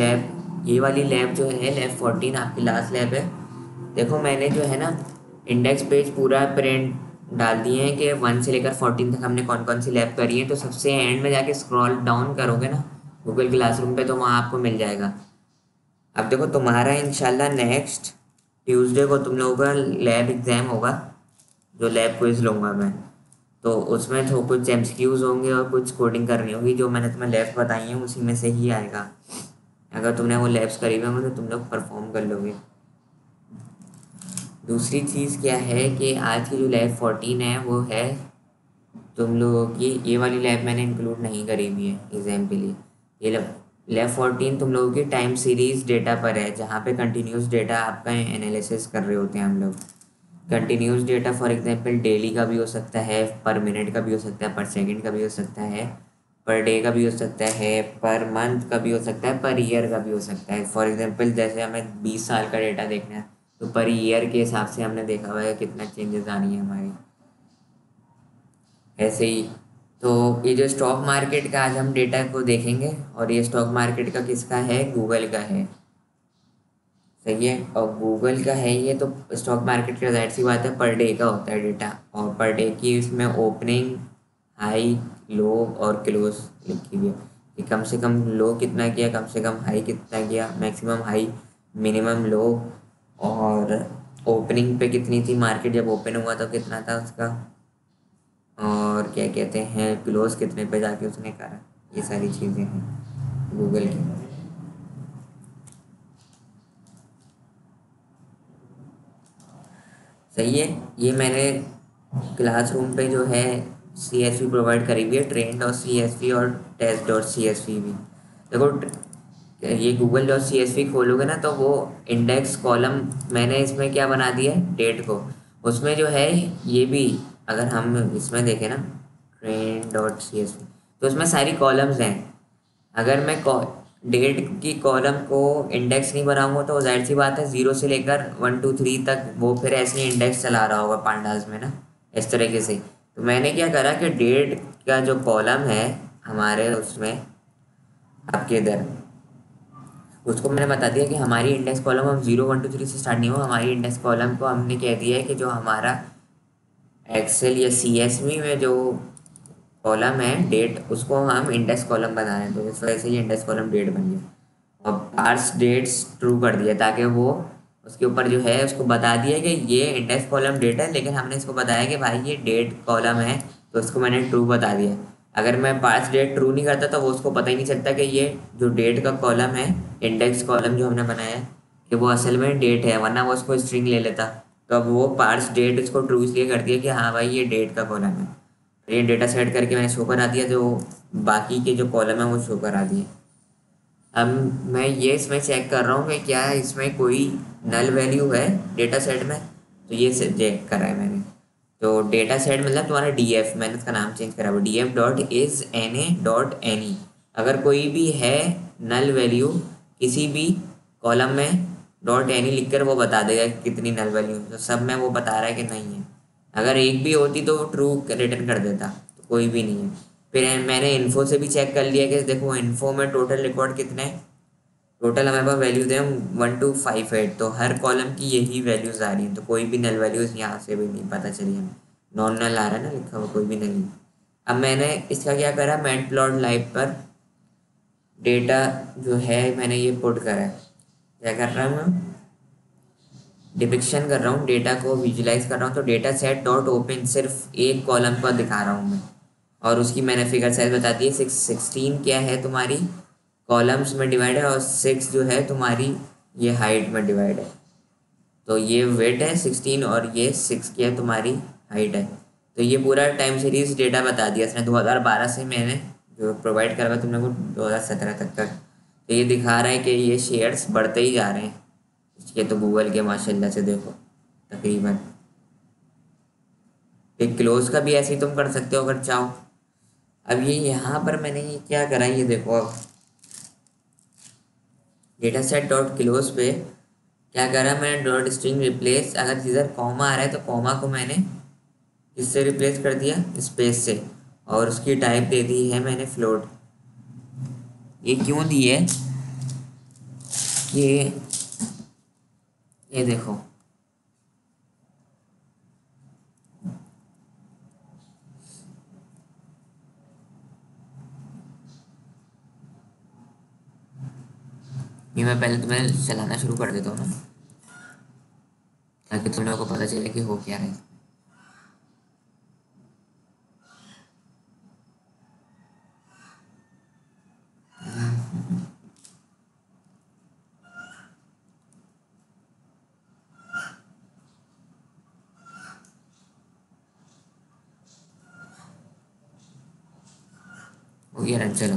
Lab, ये वाली lab जो है लैब 14 आपकी लास्ट लैब है। देखो मैंने जो है ना इंडेक्स पेज पूरा प्रिंट डाल दिए हैं कि 1 से लेकर 14 तक हमने कौन कौन सी लैब करी है। तो सबसे एंड में जाके स्क्रॉल डाउन करोगे ना गूगल क्लासरूम पे तो वहाँ आपको मिल जाएगा। अब देखो तुम्हारा इंशाल्लाह नेक्स्ट ट्यूसडे को तुम लोगों का लैब एग्ज़ाम होगा, जो लैब क्विज लूँगा मैं। तो उसमें तो कुछ एमसीक्यूज होंगे और कुछ कोडिंग करनी होगी। जो मैंने तुम्हें लैब्स बताई हैं उसी में से ही आएगा। अगर तुमने वो लैब्स करी हुई होंगी तो तुम लोग परफॉर्म कर लोगे। दूसरी चीज़ क्या है कि आज की जो लैब 14 है वो है तुम लोगों की, ये वाली लैब मैंने इंक्लूड नहीं करी हुई है एग्ज़ाम के लिए। ये लैब 14 तुम लोगों की टाइम सीरीज डेटा पर है, जहाँ पे कंटिन्यूस डेटा आपका एनालिसिस कर रहे होते हैं हम लोग। Continuous data for example daily का भी हो सकता है, पर मिनट का भी हो सकता है, पर सेकंड का भी हो सकता है, पर डे का भी हो सकता है, पर मंथ का भी हो सकता है, पर ईयर का भी हो सकता है। फॉर एग्जांपल जैसे हमें 20 साल का डेटा देखना है तो पर ईयर के हिसाब से हमने देखा हुआ है कितना चेंजेस आनी है हमारी। ऐसे ही तो ये जो स्टॉक मार्केट का आज हम डेटा को देखेंगे, और ये स्टॉक मार्केट का किसका है, गूगल का है। सही है, और गूगल का है ये। तो स्टॉक मार्केट का जाहिर सी बात है पर डे का होता है डेटा, और पर डे की इसमें ओपनिंग, हाई, लो और क्लोज लिखी हुई है कि कम से कम लो कितना किया, कम से कम हाई कितना किया, मैक्सिमम हाई, मिनिमम लो, और ओपनिंग पे कितनी थी मार्केट जब ओपन हुआ तो कितना था उसका, और क्या कहते हैं क्लोज कितने पे जाके उसने करा। ये सारी चीज़ें हैं गूगल की। सही है, ये मैंने क्लासरूम पे जो है CSV प्रोवाइड करी हुई है, ट्रेंड और CSV और टेस्ट डॉट CSV भी। देखो ये गूगल डॉट CSV खोलोगे ना तो वो इंडेक्स कॉलम मैंने इसमें क्या बना दिया है, डेट को। उसमें जो है ये भी, अगर हम इसमें देखें ना ट्रेंड डॉट CSV तो उसमें सारी कॉलम्स हैं। अगर मैं डेट की कॉलम को इंडेक्स नहीं बनाऊंगा तो जाहिर सी बात है 0 से लेकर 1 2 3 तक वो फिर ऐसे ही इंडेक्स चला रहा होगा पांडास में ना, इस तरीके से। तो मैंने क्या करा कि डेट का जो कॉलम है हमारे उसमें आपके इधर, उसको मैंने बता दिया कि हमारी इंडेक्स कॉलम हम 0 1 2 3 से स्टार्ट नहीं हो, हमारी इंडेक्स कॉलम को हमने कह दिया है कि जो हमारा एक्सेल या CSV में जो कॉलम है डेट, उसको हम इंडेक्स कॉलम बना रहे हैं। तो इस वजह से ये इंडेक्स कॉलम डेट बन गया, और पार्स डेट्स ट्रू कर दिया ताकि वो उसके ऊपर जो है उसको बता दिया कि ये इंडेक्स कॉलम डेट है, लेकिन हमने इसको बताया कि भाई ये डेट कॉलम है, तो उसको मैंने ट्रू बता दिया। अगर मैं पार्स डेट ट्रू नहीं करता तो वो उसको पता ही नहीं चलता कि ये जो डेट का कॉलम है, इंडेक्स कॉलम जो हमने बनाया है, कि वो असल में डेट है, वरना वो उसको स्ट्रिंग ले लेता। तो अब वो पार्स डेट उसको ट्रू इसलिए कर दिया कि हाँ भाई ये डेट का कॉलम है। ये डेटा सेट करके मैंने शो करा दिया, जो बाकी के जो कॉलम है वो शो करा दिए। अब मैं ये इसमें चेक कर रहा हूँ कि क्या इसमें कोई नल वैल्यू है डेटा सेट में, तो ये चेक करा है मैंने। तो डेटा सेट मतलब तुम्हारा DF, मैंने उसका नाम चेंज करा हुआ, DF dot is NA dot NE। अगर कोई भी है नल वैल्यू किसी भी कॉलम में, डॉट NE लिख कर वो बता देगा कि कितनी नल वैल्यू है। तो सब में वो बता रहा है कि नहीं है। अगर एक भी होती तो वो ट्रू रिटर्न कर देता, तो कोई भी नहीं है। फिर मैंने इन्फो से भी चेक कर लिया कि देखो इन्फो में टोटल रिकॉर्ड कितने हैं। टोटल हमारे पास वैल्यूज हैं 1258, तो हर कॉलम की यही वैल्यूज आ रही हैं, तो कोई भी नल वैल्यूज यहाँ से भी नहीं पता चली हमें। नॉन नल आ रहा है ना लिखा हुआ, कोई भी नल नहीं। अब मैंने इसका क्या करा, मैटप्लॉटलिब पर डेटा जो है मैंने ये पुट करा है। क्या कर रहा हूँ मैं, डिपिक्शन कर रहा हूँ, डेटा को विजुलाइज कर रहा हूँ। तो डेटा सेट डॉट ओपन सिर्फ एक कॉलम को दिखा रहा हूँ मैं, और उसकी मैंने फिगर साइज बता दी है 16 क्या है तुम्हारी कॉलम्स में डिवाइड है, और 6 जो है तुम्हारी ये हाइट में डिवाइड है। तो ये वेट है 16 और ये 6 क्या है तुम्हारी हाइट है। तो ये पूरा टाइम सीरीज डेटा बता दिया इसने 2012 से मैंने जो प्रोवाइड करा हुआ तुमने को 2017 तक। तो ये दिखा रहा है कि ये शेयर्स बढ़ते ही जा रहे हैं इसके, तो गूगल के माशाल्लाह से देखो तकरीबन। फिर क्लोज का भी ऐसे ही तुम कर सकते हो अगर चाहो। अब ये यहाँ पर मैंने ये क्या करा, ये देखो अब डेटा सेट डॉट क्लोज पे क्या करा मैंने, डॉट स्ट्रिंग रिप्लेस, अगर इधर कॉमा आ रहा है तो कॉमा को मैंने इससे रिप्लेस कर दिया स्पेस से, और उसकी टाइप दे दी है मैंने फ्लोट। ये क्यों दी है, ये देखो, ये मैं पहले तुम्हें चलाना शुरू कर देता हूँ ना, ताकि तुम लोगों को पता चले कि हो क्या रहा है। हो गया रन, चलो।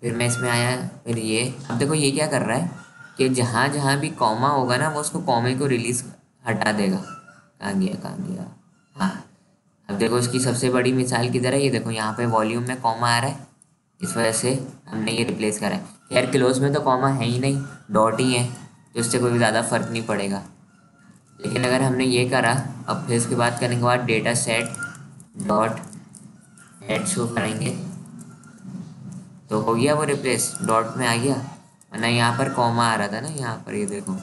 फिर मैं इसमें आया, फिर ये अब देखो ये क्या कर रहा है कि जहाँ जहाँ भी कॉमा होगा ना, वो उसको कॉमे को रिलीज हटा देगा। कहाँ गया, कहाँ गया, हाँ। अब देखो इसकी सबसे बड़ी मिसाल किधर है, ये देखो यहाँ पे वॉल्यूम में कॉमा आ रहा है, इस वजह से हमने ये रिप्लेस करा है। खैर क्लोज में तो कॉमा है ही नहीं, डॉट ही है, तो इससे कोई ज़्यादा फर्क नहीं पड़ेगा। लेकिन अगर हमने ये करा, अब फिर इसके बाद करने के बाद data set dot head show करेंगे, तो हो गया वो रिप्लेस, डॉट में आ गया। वरना यहाँ पर कॉमा आ रहा था ना, यहाँ पर ये देखो,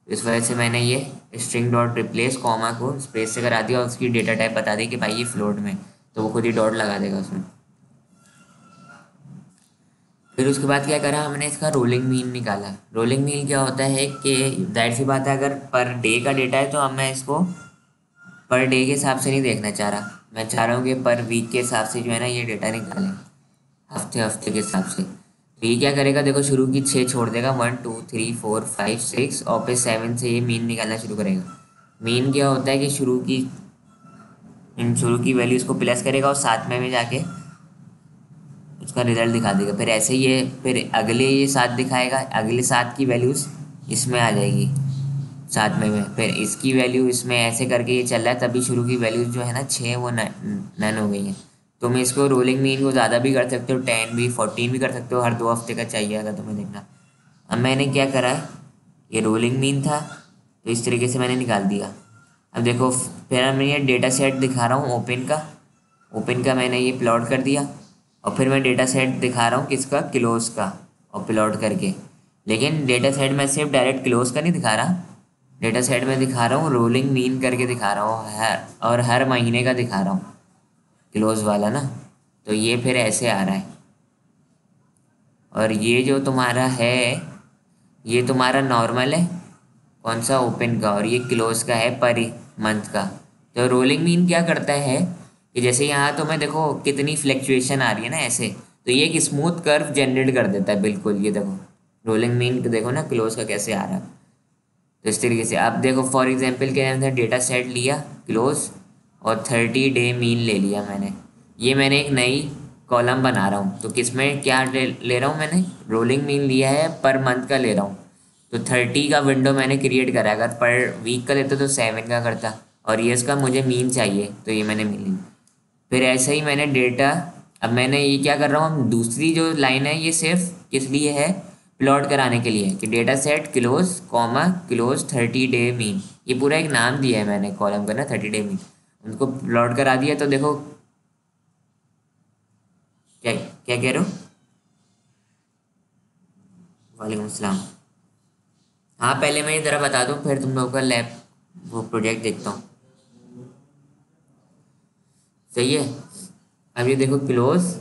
इस वजह से मैंने ये स्ट्रिंग डॉट रिप्लेस कॉमा को स्पेस से करा दिया और उसकी डेटा टाइप बता दी कि भाई ये फ्लोट में, तो वो खुद ही डॉट लगा देगा उसमें। फिर उसके बाद क्या करा हमने, इसका रोलिंग मीन निकाला। रोलिंग मीन क्या होता है कि जाहिर सी बात है, अगर पर डे का डेटा है तो अब मैं इसको पर डे के हिसाब से नहीं देखना चाह रहा, मैं चाह रहा हूँ कि पर वीक के हिसाब से जो है ना ये डेटा निकालें, हफ्ते हफ्ते के हिसाब से। तो ये क्या करेगा, देखो शुरू की 6 छोड़ देगा, 1 2 3 4 5 6 और फिर 7 से ये मीन निकालना शुरू करेगा। मीन क्या होता है कि शुरू की वैल्यूज को प्लस करेगा और साथ में जाके उसका रिजल्ट दिखा देगा। फिर ऐसे ही ये फिर अगले ये 7 दिखाएगा, अगले 7 की वैल्यूज़ इसमें आ जाएगी साथ में, फिर इसकी वैल्यू इसमें, ऐसे करके ये चल रहा है। तभी शुरू की वैल्यूज जो है ना 6 वो नन हो गई हैं। तुम इसको रोलिंग मीन को ज़्यादा भी कर सकते हो, 10 भी 14 भी कर सकते हो, हर 2 हफ्ते का चाहिए अगर तुम्हें देखना। अब मैंने क्या करा है, ये रोलिंग मीन था तो इस तरीके से मैंने निकाल दिया। अब देखो फिर मैं ये डेटा सेट दिखा रहा हूँ ओपन का मैंने ये प्लॉट कर दिया, और फिर मैं डेटा सेट दिखा रहा हूँ किसका, क्लोज का, और प्लॉट करके। लेकिन डेटा सेट में सिर्फ डायरेक्ट क्लोज का नहीं दिखा रहा, डेटा सेट में दिखा रहा हूँ रोलिंग मीन करके दिखा रहा हूँ, और हर महीने का दिखा रहा हूँ क्लोज वाला ना। तो ये फिर ऐसे आ रहा है, और ये जो तुम्हारा है ये तुम्हारा नॉर्मल है, कौन सा, ओपन का, और ये क्लोज का है पर मंथ का। तो रोलिंग मीन क्या करता है कि जैसे यहाँ तो मैं देखो कितनी फ्लैक्चुएशन आ रही है ना ऐसे, तो ये एक स्मूथ कर्व जनरेट कर देता है बिल्कुल। ये देखो रोलिंग मीन देखो ना क्लोज का कैसे आ रहा है। तो इस तरीके से आप देखो, फॉर एग्जांपल के अंदर डेटा सेट लिया क्लोज और 30 डे मीन ले लिया मैंने। ये मैंने एक नई कॉलम बना रहा हूँ, तो किस में क्या ले रहा हूँ, मैंने रोलिंग मीन लिया है, पर मंथ का ले रहा हूँ। तो 30 का विंडो मैंने क्रिएट करा, अगर पर वीक का लेता तो 7 का करता, और ईयर्स का मुझे मीन चाहिए तो ये मैंने मीन ली। फिर ऐसे ही मैंने डेटा, अब मैंने ये क्या कर रहा हूँ, दूसरी जो लाइन है ये सिर्फ किस लिए है, प्लॉट कराने के लिए, कि data set close comma close 30 day mean, ये पूरा एक नाम दिया है मैंने कॉलम का ना, 30 डे मीन, उनको प्लॉट करा दिया। तो देखो क्या क्या कह रहे हो, वालेकुम अस्सलाम। हाँ पहले मैं ये ज़रा बता दूँ, फिर तुम लोगों का लैब वो प्रोजेक्ट देखता हूँ, सही है। अब ये देखो क्लोज,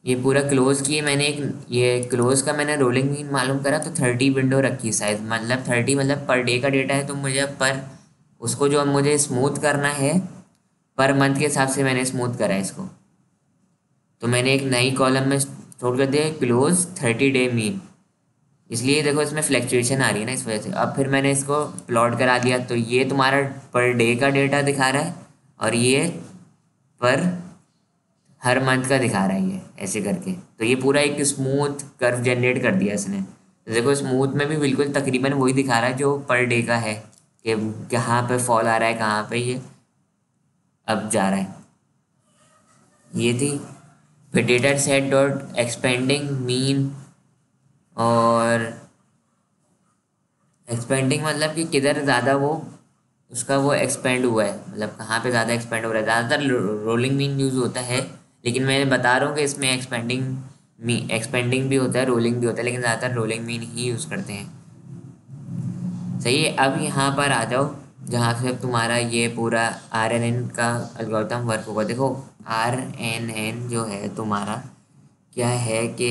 ये पूरा क्लोज किए मैंने, एक ये क्लोज का मैंने रोलिंग मीन मालूम करा तो 30 विंडो रखी शायद, मतलब 30 मतलब पर डे का डेटा है, तो मुझे अब पर उसको जो अब मुझे स्मूथ करना है पर मंथ के हिसाब से मैंने स्मूथ करा है इसको। तो मैंने एक नई कॉलम में स्टोर कर दिया क्लोज 30 डे मीन, इसलिए देखो इसमें फ्लैक्चुएशन आ रही है ना इस वजह से। अब फिर मैंने इसको प्लॉट करा दिया, तो ये तुम्हारा पर डे का डेटा दिखा रहा है, और ये पर हर मंथ का दिखा रहा है, ये ऐसे करके। तो ये पूरा एक स्मूथ कर्व जनरेट कर दिया इसने। तो देखो स्मूथ में भी बिल्कुल तकरीबन वही दिखा रहा है जो पर डे का है, कि कहाँ पे फॉल आ रहा है, कहाँ पे ये अब जा रहा है। ये थी। फिर data set dot expanding mean, और एक्सपेंडिंग मतलब कि किधर ज़्यादा वो उसका वो एक्सपेंड हुआ है, मतलब कहाँ पे ज़्यादा एक्सपेंड हो रहा है। ज़्यादातर रोलिंग मीन यूज़ होता है, लेकिन मैं बता रहा हूँ कि इसमें एक्सपेंडिंग मी एक्सपेंडिंग भी होता है, रोलिंग भी होता है, लेकिन ज़्यादातर रोलिंग मीन ही यूज़ करते हैं। सही है। अब यहाँ पर आ जाओ जहाँ से तुम्हारा ये पूरा RNN का एल्गोरिथम वर्क होगा। देखो RNN जो है तुम्हारा क्या है कि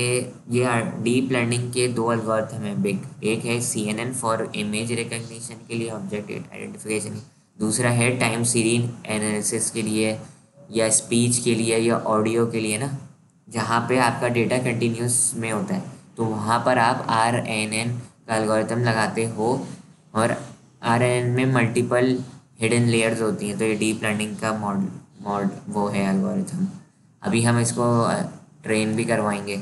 ये डीप लर्निंग के दो एल्गोरिथम है बिग। एक है CNN फॉर इमेज रिकग्निशन के लिए, ऑब्जेक्ट आइडेंटिफिकेशन। दूसरा है टाइम सीरीज एनालिसिस के लिए, या स्पीच के लिए, या ऑडियो के लिए ना, जहाँ पे आपका डेटा कंटिन्यूस में होता है, तो वहाँ पर आप RNN का एल्गोरिथम लगाते हो। और RNN में मल्टीपल हिडन लेयर्स होती हैं, तो ये डीप लर्निंग का मॉड वो है एल्गोरिथम। अभी हम इसको ट्रेन भी करवाएंगे।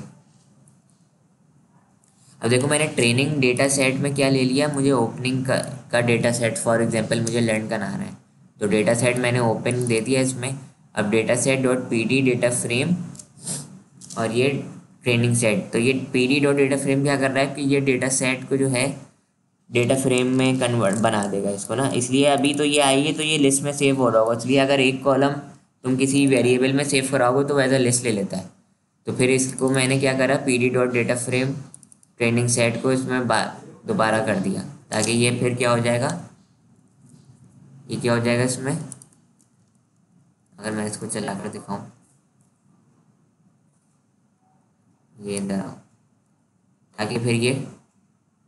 अब देखो मैंने ट्रेनिंग डेटा सेट में क्या ले लिया, मुझे ओपनिंग का डेटा सेट फॉर एग्जांपल मुझे लर्न करना है, तो डेटा सेट मैंने ओपन दे दिया इसमें। अब data set dot P D data frame और ये ट्रेनिंग सेट, तो ये P D dot data frame क्या कर रहा है कि ये डेटा सेट को जो है डेटा फ्रेम में कन्वर्ट बना देगा इसको ना, इसलिए अभी तो ये आई है तो ये लिस्ट में सेव हो रहा होगा। इसलिए अगर एक कॉलम तुम किसी वेरिएबल में सेव कराओगे तो वैसा लिस्ट ले लेता है। तो फिर इसको मैंने क्या करा, P D dot data frame training set को इसमें दोबारा कर दिया, ताकि ये फिर क्या हो जाएगा, ये क्या हो जाएगा इसमें, अगर मैं इसको चला कर दिखाऊँ, ये इधर आओ, ताकि फिर ये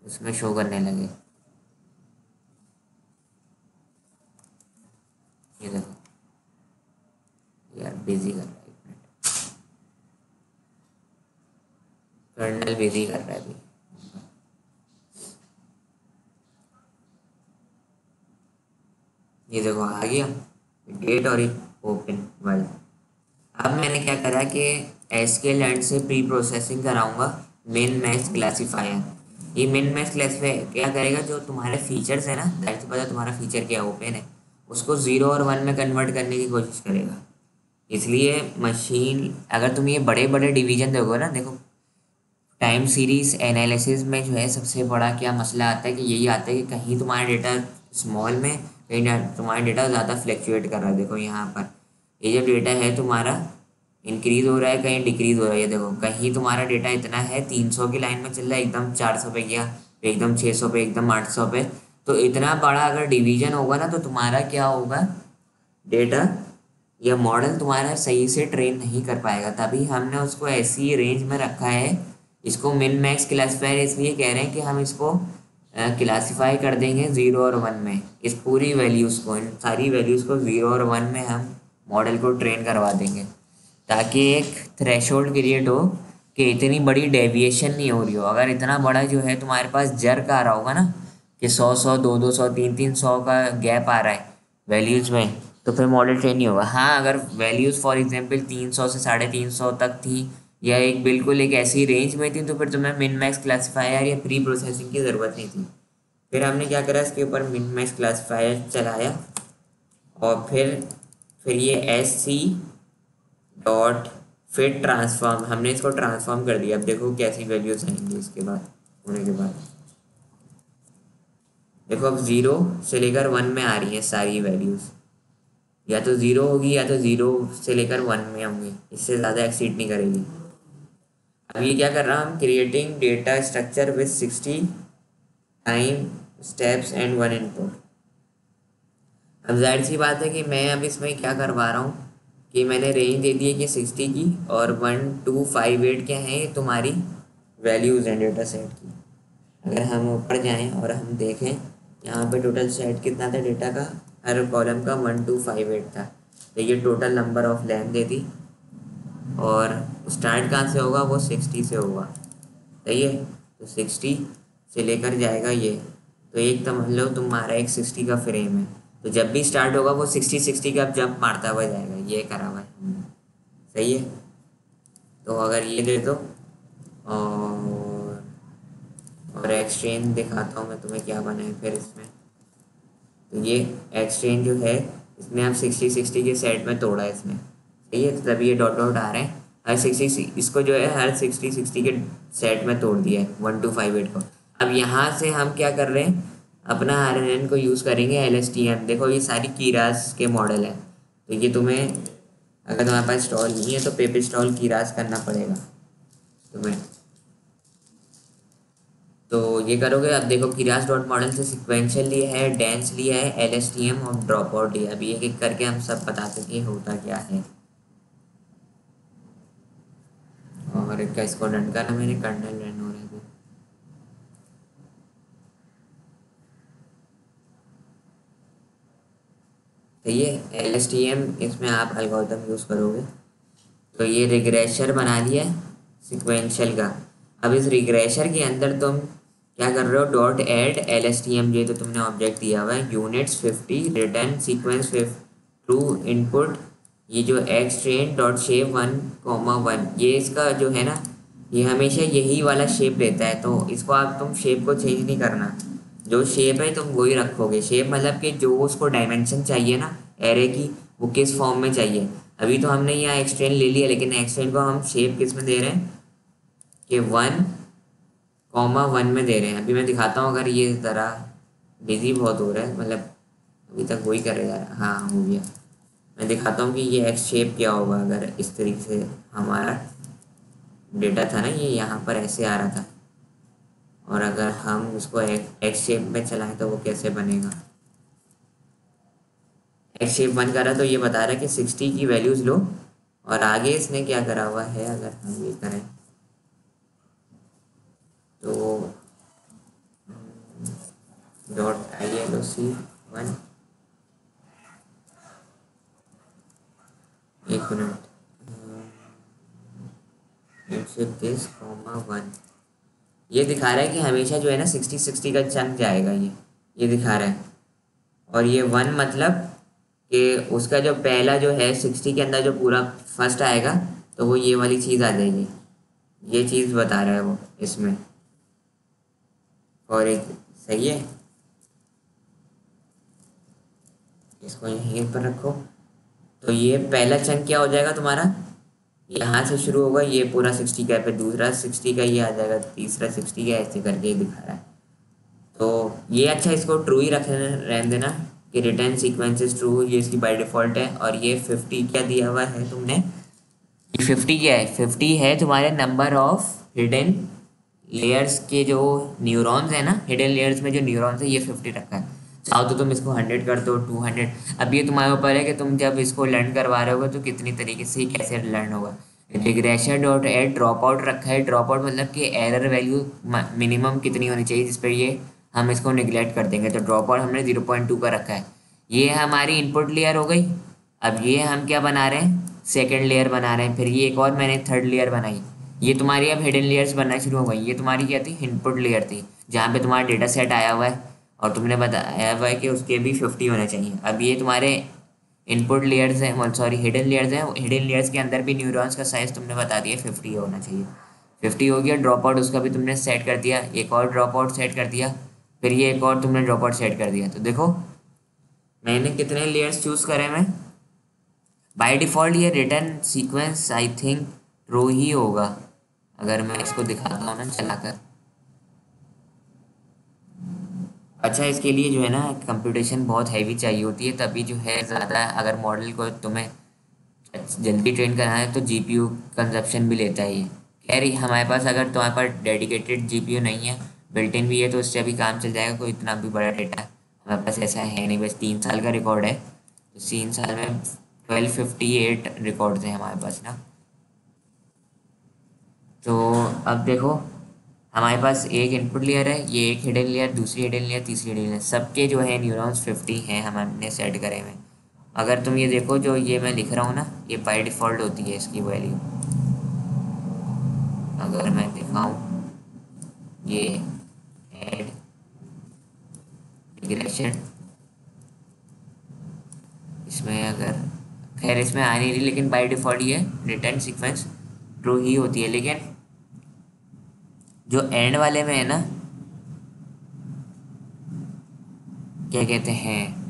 उसमें शो करने लगे। ये देखो यार बिजी कर रहा है, एक मिनट, कर्नल बिजी कर रहा है अभी। ये देखो आ गया डेट और ओपन वर्ल्ड। अब मैंने क्या करा कि एसक्यूएल एंड से प्री प्रोसेसिंग कराऊंगा मिन मैक्स क्लासीफायर। ये मिन मैक्स क्लासीफायर क्या करेगा, जो तुम्हारे फीचर्स है ना, दैट से पता तुम्हारा फीचर क्या ओपन है, उसको 0 और 1 में कन्वर्ट करने की कोशिश करेगा। इसलिए मशीन, अगर तुम ये बड़े बड़े डिवीजन देखो ना, देखो टाइम सीरीज एनालिसिस में जो है सबसे बड़ा क्या मसला आता है कि यही आता है कि कहीं तुम्हारा डेटा स्मॉल में, कहीं तुम्हारा डेटा ज़्यादा फ्लैक्चुएट कर रहा है। देखो यहाँ पर ये जो डेटा है तुम्हारा इंक्रीज़ हो रहा है, कहीं डिक्रीज़ हो रहा है। देखो कहीं तुम्हारा डेटा इतना है 300 की लाइन में चल रहा है, एकदम 400 पे गया, एकदम 600 पे, एकदम 800 पे। तो इतना बड़ा अगर डिवीजन होगा ना, तो तुम्हारा क्या होगा, डेटा या मॉडल तुम्हारा सही से ट्रेन नहीं कर पाएगा। तभी हमने उसको ऐसी रेंज में रखा है। इसको मिन मैक्स क्लासीफायर इसलिए कह रहे हैं कि हम इसको क्लासीफाई कर देंगे 0 और 1 में। इस पूरी वैल्यूज़ को, इन सारी वैल्यूज़ को 0 और 1 में हम मॉडल को ट्रेन करवा देंगे, ताकि एक थ्रेशोल्ड क्रिएट हो कि इतनी बड़ी डेविएशन नहीं हो रही हो। अगर इतना बड़ा जो है तुम्हारे पास जर्क आ रहा होगा ना, कि 100 200 300 का गैप आ रहा है वैल्यूज़ में, तो फिर मॉडल ट्रेन नहीं होगा। हाँ अगर वैल्यूज़ फॉर एग्जांपल 300 से 350 तक थी, या एक बिल्कुल एक ऐसी रेंज में थी, तो फिर तुम्हें मिन मैक्स क्लासीफायर या प्री प्रोसेसिंग की ज़रूरत नहीं थी। फिर हमने क्या करा, इसके ऊपर मिन मैक्स क्लासीफायर चलाया, और फिर ये SC डॉट फिर ट्रांसफॉर्म, हमने इसको ट्रांसफॉर्म कर दिया। अब देखो कैसी वैल्यूज आएंगी इसके बाद होने के बाद। देखो अब 0 से लेकर 1 में आ रही है सारी वैल्यूज़, या तो 0 होगी या तो 0 से लेकर 1 में होंगी, इससे ज़्यादा एक्सीड नहीं करेगी। अब ये क्या कर रहा हम, creating data structure with 60 time steps and 1 input. अब जाहिर सी बात है कि मैं अब इसमें क्या करवा रहा हूँ कि मैंने रेंज दे दी है कि 60 की, और 1 2 5 8 क्या हैं, ये तुम्हारी वैल्यूज़ हैं डेटा सेट की। अगर हम ऊपर जाएं और हम देखें यहाँ पे टोटल सेट कितना था डेटा का, हर कॉलम का 1 2 5 8 था। तो ये टोटल नंबर ऑफ लेंथ दे दी, और स्टार्ट कहाँ से होगा, वो 60 से होगा। सही है, तो 60 से लेकर जाएगा ये, तो एक तो मान लो तुम्हारा एक 60 का फ्रेम है, तो जब भी स्टार्ट होगा वो 60 का जंप मारता हुआ जाएगा। ये करा हुआ है हमने। सही है, तो अगर ये दे दो, और एक्सचेंज दिखाता हूँ मैं तुम्हें क्या बना है फिर इसमें। तो ये एक्सचेंज जो है, इसमें आप 60 के सेट में तोड़ा है इसमें। सही है, तो तभी ये डॉट डॉट आ रहे हैं। हर 60 इसको जो है हर 60 के सेट में तोड़ दिया है 1 2 5 8 को। अब यहाँ से हम क्या कर रहे हैं, अपना RNN को यूज़ करेंगे LSTM। देखो ये सारी कीरास के मॉडल है, तो ये तुम्हें अगर तुम्हारे पास इंस्टॉल नहीं है तो पेप इंस्टॉल कीरास करना पड़ेगा। तुम्हें। तो ये करोगे। अब देखो किरास डॉट मॉडल से सिक्वेंशियल लिया है, डेंस लिया है, एलएसटीएम और ड्रॉप आउट लिया है। अभी एक एक करके हम सब बताते कि होता क्या है। और क्या इसको डन करना, मैंने कर्नल रन हो रहे थे। तो ये एलएसटीएम, इसमें आप एल्गोरिथम यूज़ करोगे। तो ये रिग्रेशर बना दिया सिक्वेंशियल का। अब इस रिग्रेशर के अंदर तुम क्या कर रहे हो, डॉट एड एलएसटीएम, ये तो तुमने ऑब्जेक्ट दिया हुआ है, units 50 return sequence to input. ये जो एक्स ट्रेन डॉट शेप 1,1, ये इसका जो है ना, ये हमेशा यही वाला शेप लेता है। तो इसको आप तुम शेप को चेंज नहीं करना, जो शेप है तुम वही रखोगे। शेप मतलब कि जो उसको डायमेंशन चाहिए ना एरे की, वो किस फॉर्म में चाहिए। अभी तो हमने यहाँ एक्सटेंड ले लिया, लेकिन एक्सटेंड को हम शेप किस में दे रहे हैं कि 1,1 में दे रहे हैं। अभी मैं दिखाता हूँ। अगर ये ज़रा बिजी बहुत हो रहा है, मतलब अभी तक वही कर रहा है। हाँ हो गया। मैं दिखाता हूँ कि ये एक्स शेप क्या होगा अगर इस तरीके से हमारा डेटा था ना, ये यहाँ पर ऐसे आ रहा था, और अगर हम इसको एक्स शेप में चलाएं तो वो कैसे बनेगा। एक्स शेप बन करा तो ये बता रहा है कि 60 की वैल्यूज़ लो। और आगे इसने क्या करा हुआ है, अगर हम ये करें तो डॉट ILOC 1, एक मिनट, दिस कॉमा 1, ये दिखा रहा है कि हमेशा जो है ना 60-60 का चंक जाएगा। ये दिखा रहा है। और ये 1 मतलब कि उसका जो पहला जो है 60 के अंदर जो पूरा फर्स्ट आएगा, तो वो ये वाली चीज़ आ जाएगी। ये चीज़ बता रहा है वो इसमें। और एक सही है, इसको यहीं पर रखो। तो ये पहला चंक क्या हो जाएगा तुम्हारा, यहाँ से शुरू होगा, ये पूरा 60 का, फिर दूसरा 60 का ये आ जाएगा, तीसरा 60 का, ऐसे करके ये दिखा रहा है। तो ये अच्छा, इसको ट्रू ही रहने देना कि रिटर्न सीक्वेंसेस ट्रू, ये इसकी बाय डिफ़ॉल्ट है। और ये 50 क्या दिया हुआ है तुमने, ये 50 क्या है, 50 है तुम्हारे नंबर ऑफ हिडन लेयर्स के जो न्यूरॉन्स है ना, हिडन लेयर्स में जो न्यूरॉन्स है, ये 50 रखा है। चाहो तो तुम इसको 100 कर दो, 200। अब ये तुम्हारे ऊपर है कि तुम जब इसको लर्न करवा रहे होगे तो कितनी तरीके से कैसे लर्न होगा। Regression dot add dropout रखा है। ड्रॉप आउट मतलब कि एरर वैल्यू मिनिमम कितनी होनी चाहिए जिस पर ये हम इसको निगलेक्ट कर देंगे। तो ड्रॉप आउट हमने 0.2 का रखा है। ये हमारी इनपुट लेयर हो गई। अब ये हम क्या बना रहे हैं, सेकेंड लेयर बना रहे हैं। फिर ये एक और मैंने थर्ड लेयर बनाई। ये तुम्हारी अब हिडन लेयर्स बनना शुरू हो गई। ये तुम्हारी क्या थी, इनपुट लेयर थी, जहाँ पे तुम्हारा डेटा सेट आया हुआ है और तुमने बताया हुआ है कि उसके भी 50 होने चाहिए। अब ये तुम्हारे इनपुट लेयर्स हैं, सॉरी हिडन लेयर्स हैं। हिडन लेयर्स के अंदर भी न्यूरॉन्स का साइज तुमने बता दिया 50 होना चाहिए। 50 हो गया। ड्रॉप आउट उसका भी तुमने सेट कर दिया, एक और ड्रॉप आउट सेट कर दिया, फिर ये एक और तुमने ड्रॉप आउट सेट कर दिया। तो देखो मैंने कितने लेयर्स चूज़ करे। मैं बाय डिफ़ॉल्ट ये return sequence I think true ही होगा। अगर मैं इसको दिखाता हूँ ना चलाकर। अच्छा, इसके लिए जो है ना कंप्यूटेशन बहुत हैवी चाहिए होती है, तभी जो है ज़्यादा, अगर मॉडल को तुम्हें जल्दी ट्रेन करना है तो जीपीयू कंजप्शन भी लेता है ये। खैर हमारे पास, अगर तुम्हारे पास डेडिकेटेड जीपीयू नहीं है, बिल्ट इन भी है, तो उससे अभी काम चल जाएगा। कोई इतना भी बड़ा डेटा हमारे पास ऐसा है नहीं। बस 3 साल का रिकॉर्ड है, तो 3 साल में 1258 रिकॉर्ड्स हैं हमारे पास ना। तो अब देखो हमारे पास एक इनपुट लेयर है, ये एक हिडन लेयर, दूसरी हिडन लेयर, तीसरी हिडन लेयर, सबके जो है न्यूरॉन्स 50 हैं हमने सेट करे हुए। अगर तुम ये देखो जो ये मैं लिख रहा हूँ ना, ये बाय डिफ़ॉल्ट होती है इसकी वैल्यू। अगर मैं दिखाऊँ ये ऐड रिग्रेशन, इसमें अगर, खैर इसमें आ नहीं रही, लेकिन बाय डिफ़ॉल्ट ये रिटर्न सीक्वेंस ट्रू ही होती है। लेकिन जो एंड वाले में है ना, क्या कहते हैं,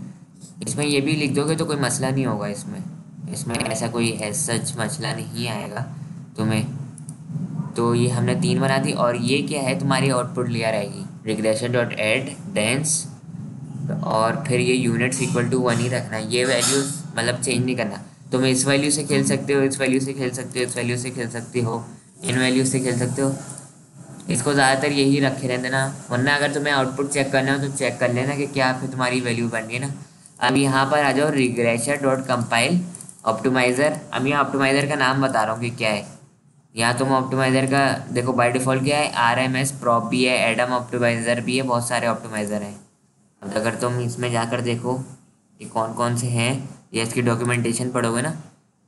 इसमें ये भी लिख दोगे तो कोई मसला नहीं होगा। इसमें ऐसा कोई सच मसला नहीं आएगा तुम्हें। तो ये हमने 3 बना दी। और ये क्या है, तुम्हारी आउटपुट लेयर आएगी रिग्रेशन डॉट एड डेंस, और फिर ये यूनिट्स इक्वल टू 1 ही रखना है। ये वैल्यूज मतलब चेंज नहीं करना। तुम इस वैल्यू से खेल सकते हो, इस वैल्यू से खेल सकते हो, इस वैल्यू से खेल सकते हो, इन वैल्यूज से खेल सकते हो। इसको ज़्यादातर यही रखे रहते ना, वरना अगर तुम्हें आउटपुट चेक करना हो तो चेक कर लेना कि क्या फिर तुम्हारी वैल्यू बन गई ना। अब यहाँ पर आ जाओ रिग्रेशर डॉट कंपाइल ऑप्टिमाइज़र। अब यहाँ ऑप्टिमाइज़र का नाम बता रहा हूँ कि क्या है। यहाँ तुम ऑप्टिमाइज़र का देखो बाय डिफ़ॉल्ट क्या है, RMS प्रॉप भी है, एडम ऑप्टिमाइज़र भी है, बहुत सारे ऑप्टिमाइज़र हैं। अब अगर तुम इसमें जाकर देखो कि कौन कौन से हैं, या इसकी डॉक्यूमेंटेशन पढ़ोगे ना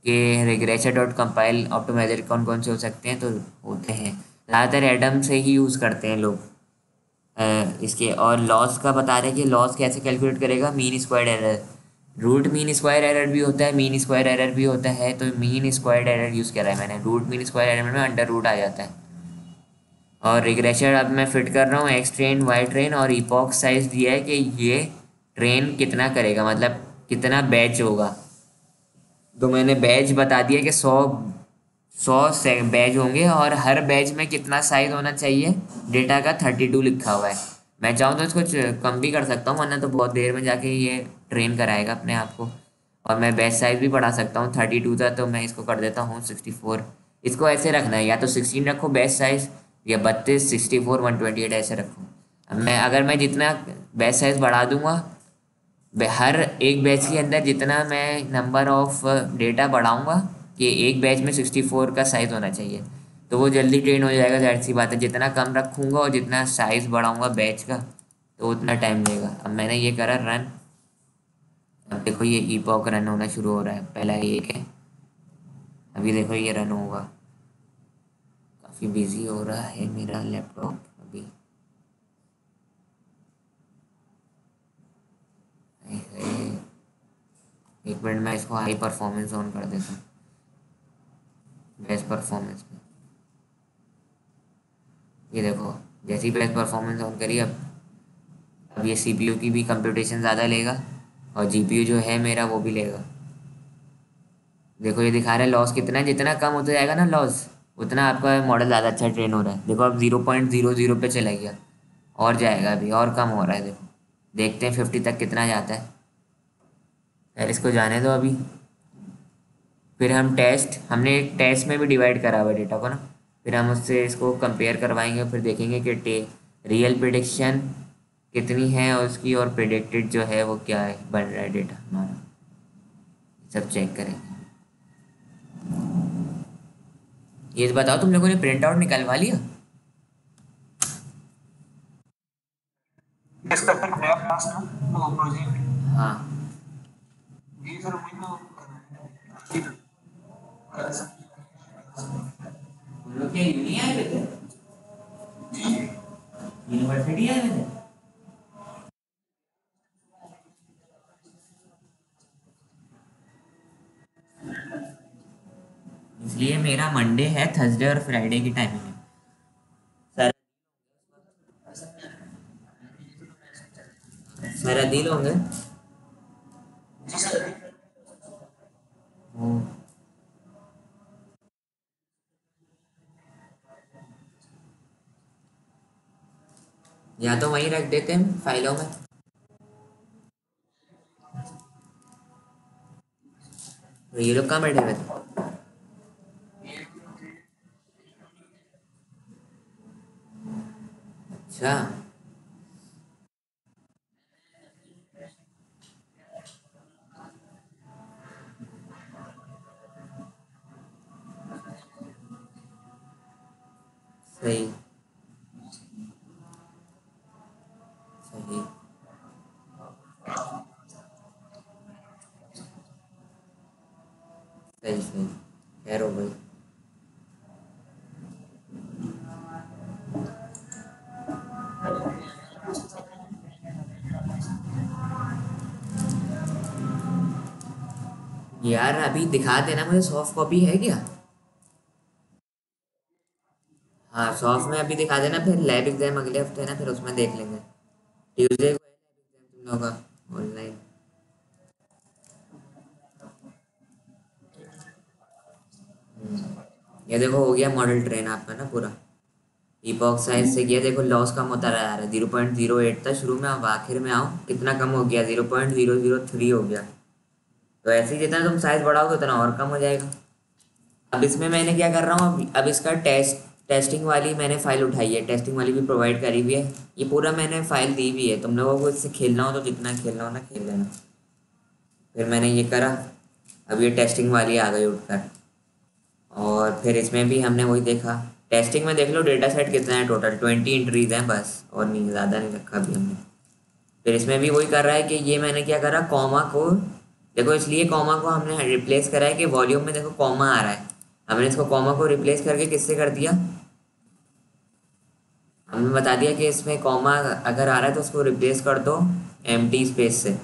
कि रिग्रेशर डॉट कंपाइल ऑप्टिमाइज़र कौन कौन से हो सकते हैं, तो होते हैं ज़्यादातर एडम से ही यूज़ करते हैं लोग। इसके और लॉस का बता रहे हैं कि लॉस कैसे कैलकुलेट करेगा, mean squared error. Root mean square error भी होता है, मीन स्क्वायर एरर भी होता है, तो मीन स्क्वायर्ड एरर यूज़ करा है मैंने। रूट मीन स्क्वायर एरर में अंडर रूट आ जाता है। और रिग्रेशर अब मैं फिट कर रहा हूँ एक्स ट्रेन वाई ट्रेन, और इपॉक साइज दिया है कि ये ट्रेन कितना करेगा, मतलब कितना बैच होगा। तो मैंने बैच बता दिया कि 100 बैच होंगे, और हर बैच में कितना साइज होना चाहिए डेटा का, 32 लिखा हुआ है। मैं चाहूँ तो इसको कम भी कर सकता हूँ, वरना तो बहुत देर में जाके ये ट्रेन कराएगा अपने आप को। और मैं बैच साइज भी बढ़ा सकता हूँ 32 था, तो मैं इसको कर देता हूँ 64। इसको ऐसे रखना है, या तो 16 रखो बैच साइज, या 32 64 128 ऐसे रखो। अब मैं अगर मैं जितना बैच साइज बढ़ा दूंगा, हर एक बैच के अंदर जितना मैं नंबर ऑफ डेटा बढ़ाऊंगा, कि एक बैच में 64 का साइज़ होना चाहिए, तो वो जल्दी ट्रेन हो जाएगा। जाहिर सी बात है, जितना कम रखूँगा और जितना साइज़ बढ़ाऊंगा बैच का, तो उतना टाइम लेगा। अब मैंने ये करा रन। अब देखो ये ईपॉक रन होना शुरू हो रहा है, पहला एक है, अभी देखो ये रन होगा। काफ़ी बिजी हो रहा है मेरा लैपटॉप अभी। एक मिनट में इसको हाई परफॉर्मेंस ऑन कर देता हूँ, बेस्ट परफॉर्मेंस में। ये देखो जैसी बेस्ट परफॉर्मेंस ऑन करी, अब ये CPU की भी कंप्यूटेशन ज़्यादा लेगा, और GPU जो है मेरा वो भी लेगा। देखो ये दिखा रहा है लॉस कितना है, जितना कम होता जाएगा ना लॉस, उतना आपका मॉडल ज़्यादा अच्छा ट्रेन हो रहा है। देखो अब 0.00 पे चला गया, और जाएगा अभी, और कम हो रहा है। देखो देखते हैं 50 तक कितना जाता है। यार इसको जाने दो अभी। फिर हमने एक टेस्ट में भी डिवाइड करा हुआ है डेटा को ना, फिर हम उससे इसको कंपेयर करवाएंगे, फिर देखेंगे कि रियल प्रिडिक्शन कितनी है और उसकी, और प्रिडिक्टेड जो है वो क्या है बन रहा है डेटा हमारा, सब चेक करेंगे। ये बताओ तुम लोगों ने प्रिंट आउट निकलवा लिया? इसका फिर नया क्लास ना वो प्रोजेक्ट। हाँ। ये फिर वही तो ठीक कर सकते तुम लोग क्या यूनी आए हुए थे, हैं। यूनिवर्सिटी आए हुए थे? इसलिए मेरा मंडे है, थर्सडे और फ्राइडे की टाइमिंग है सर। सारा दिन होंगे। जी सर। वो या तो वहीं रख देते हैं फाइलों में। तो ये लोग कहाँ बैठे हुए थे? अच्छा। सही। सही। सही सही। खैर हो भाई। यार अभी दिखा देना मुझे, सॉफ्ट कॉपी है क्या? हाँ सॉफ्ट में अभी दिखा देना, फिर लैब एग्जाम अगले हफ्ते है ना, फिर उसमें देख लेंगे। ट्यूसडे को है लैब एग्जाम तुम लोगों का ऑनलाइन। ये देखो हो गया मॉडल ट्रेन आपका ना पूरा। इपॉक्स साइज से किया, देखो लॉस कम होता रहा है, 0.08 था शुरू में, अब आखिर में आओ कितना कम हो गया, 0.003 हो गया। तो ऐसे ही जितना तुम साइज बढ़ाओगे उतना और कम हो जाएगा। अब इसमें मैंने क्या कर रहा हूँ, अब इसका टेस्टिंग वाली मैंने फाइल उठाई है, टेस्टिंग वाली भी प्रोवाइड करी हुई है, ये पूरा मैंने फाइल दी हुई है, तुम लोगों को इससे खेलना हो तो जितना खेलना हो ना खेल लेना। फिर मैंने ये करा, अब ये टेस्टिंग वाली आ गई उठकर, और फिर इसमें भी हमने वही देखा। टेस्टिंग में देख लो डेटा सेट कितना है, टोटल 20 एंट्रीज हैं बस, और नहीं ज़्यादा नहीं रखा अभी हमने। फिर इसमें भी वही कर रहा है कि ये मैंने क्या करा, कॉमा को देखो, इसलिए कॉमा को हमने रिप्लेस करा है कि वॉल्यूम में देखो कॉमा आ रहा है, हमने इसको कॉमा को रिप्लेस करके किससे कर दिया, हमने बता दिया कि इसमें कॉमा अगर आ रहा है तो उसको रिप्लेस कर दो एम्प्टी स्पेस से,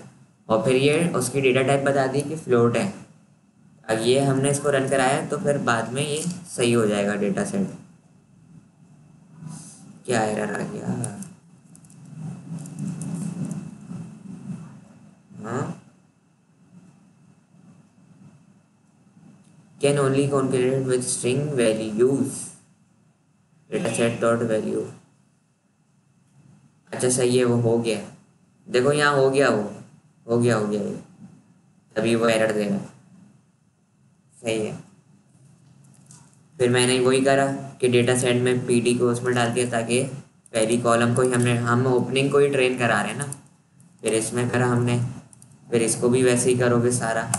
और फिर ये उसकी डेटा टाइप बता दी कि फ्लोट है। अब ये हमने इसको रन कराया तो फिर बाद में ये सही हो जाएगा डेटा सेट। क्या एरर आ गया, हाँ, can only concatenate with string values data set dot value. अच्छा सही है, वो हो गया, देखो यहाँ हो गया, वो हो गया ये, तभी वो एरर देगा, सही है। फिर मैंने वही करा कि डेटा सेट में पीडी को उसमें डाल दिया, ताकि पहली कॉलम को ही हम ओपनिंग को ही ट्रेन करा रहे हैं ना। फिर इसमें करा हमने, फिर इसको भी वैसे ही करोगे, सारा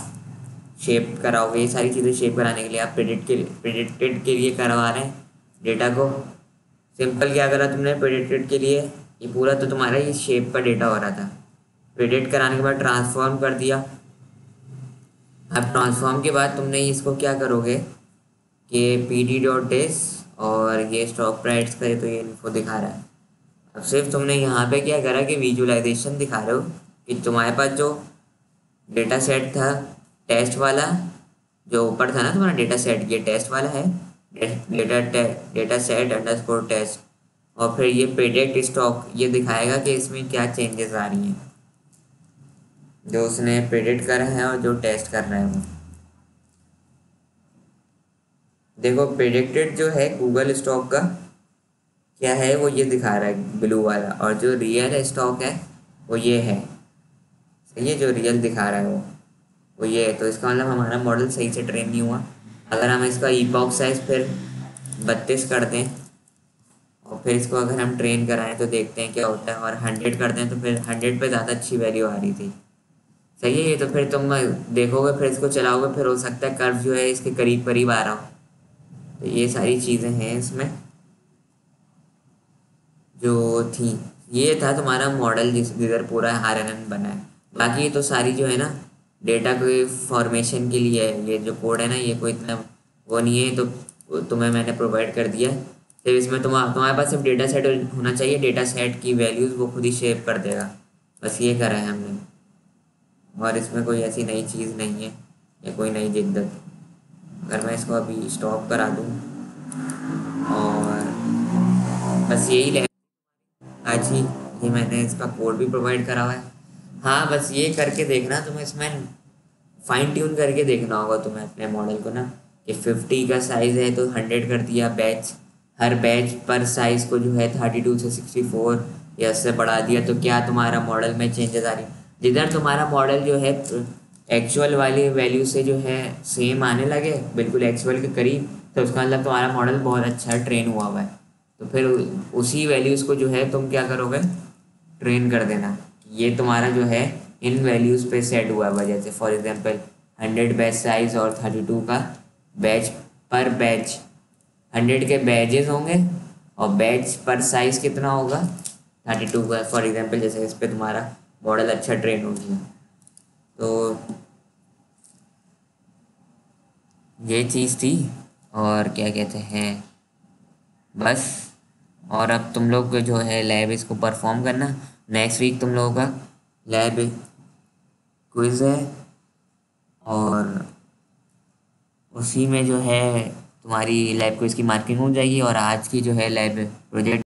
शेप कराओगे, ये सारी चीज़ें शेप कराने के लिए आप प्रेडिक्टेड के लिए करवा रहे हैं डेटा को। सिंपल क्या करा तुमने प्रेडिक्टेड के लिए, ये पूरा तो तुम्हारा ये शेप का डेटा हो रहा था, प्रेडिक्ट कराने के बाद ट्रांसफॉर्म कर दिया। अब ट्रांसफॉर्म के बाद तुमने इसको क्या करोगे कि पी डी डॉट डेस, और ये स्टॉक प्राइस करे तो ये इनको दिखा रहा है। अब सिर्फ तुमने यहाँ पे क्या करा कि विजुअलाइजेशन दिखा रहे हो कि तुम्हारे पास जो डेटा सेट था टेस्ट वाला, जो ऊपर था ना तुम्हारा डेटा सेट, ये टेस्ट वाला है, डेटा सेट अंडरस्कोर टेस्ट, और फिर ये प्रेडिक्ट स्टॉक, ये दिखाएगा कि इसमें क्या चेंजेस आ रही हैं, जो उसने प्रेडिक्ट करा है और जो टेस्ट कर रहा है वो। देखो प्रेडिक्टेड जो है गूगल स्टॉक का क्या है, वो ये दिखा रहा है ब्लू वाला, और जो रियल स्टॉक है वो ये है, सही है, जो रियल दिखा रहा है वो ये है। तो इसका मतलब हमारा मॉडल सही से ट्रेन नहीं हुआ। अगर हम इसका ईपॉक साइज फिर 32 कर दें, और फिर इसको अगर हम ट्रेन कराएं तो देखते हैं क्या होता है, और 100 कर दें तो फिर 100 पे ज़्यादा अच्छी वैल्यू आ रही थी, सही है। ये तो फिर तुम देखोगे, फिर इसको चलाओगे, फिर हो सकता है कर्व जो है इसके करीब करीब आ रहा हो। तो ये सारी चीज़ें हैं इसमें जो थी। ये था तुम्हारा मॉडल जिधर पूरा RNN बना है। बाकी ये तो सारी जो है ना डेटा के फॉर्मेशन के लिए है, ये जो कोड है ना ये कोई इतना वो नहीं है, तो तुम्हें मैंने प्रोवाइड कर दिया। फिर इसमें तुम्हारे पास सिर्फ डेटा सेट होना चाहिए, डेटा सेट की वैल्यूज़ वो खुद ही शेप कर देगा, बस ये करा है हमने, और इसमें कोई ऐसी नई चीज़ नहीं है या कोई नई जिद्दत। अगर मैं इसको अभी स्टॉप करा दूँ, और बस यही आज ही ये मैंने इसका कोड भी प्रोवाइड करा हुआ है। हाँ बस ये करके देखना, तुम्हें इसमें फाइन ट्यून करके देखना होगा तुम्हें अपने मॉडल को ना, कि 50 का साइज़ है तो 100 कर दिया बैच, हर बैच पर साइज़ को जो है 32 से 64 या उससे बढ़ा दिया, तो क्या तुम्हारा मॉडल में चेंजेस आ रही। जिधर तुम्हारा मॉडल जो है एक्चुअल वाली वैल्यू से जो है सेम आने लगे, बिल्कुल एक्चुअल के करीब, तो उसका मतलब तुम्हारा मॉडल बहुत अच्छा ट्रेन हुआ है। तो फिर उसी वैल्यूज़ को जो है तुम क्या करोगे, ट्रेन कर देना। ये तुम्हारा जो है इन वैल्यूज़ पे सेट हुआ है, जैसे फॉर एग्जांपल 100 बैच साइज़ और 32 का बैच पर बैच, 100 के बैचेस होंगे और बैच पर साइज़ कितना होगा 32 का, फॉर एग्जांपल, जैसे इस पे तुम्हारा मॉडल अच्छा ट्रेन हो गया। तो ये चीज़ थी, और क्या कहते हैं, बस। और अब तुम लोग जो है लैब इसको परफॉर्म करना, नेक्स्ट वीक तुम लोगों का लैब क्विज़ है, और उसी में जो है तुम्हारी लैब क्विज़ की मार्किंग हो जाएगी, और आज की जो है लैब प्रोजेक्ट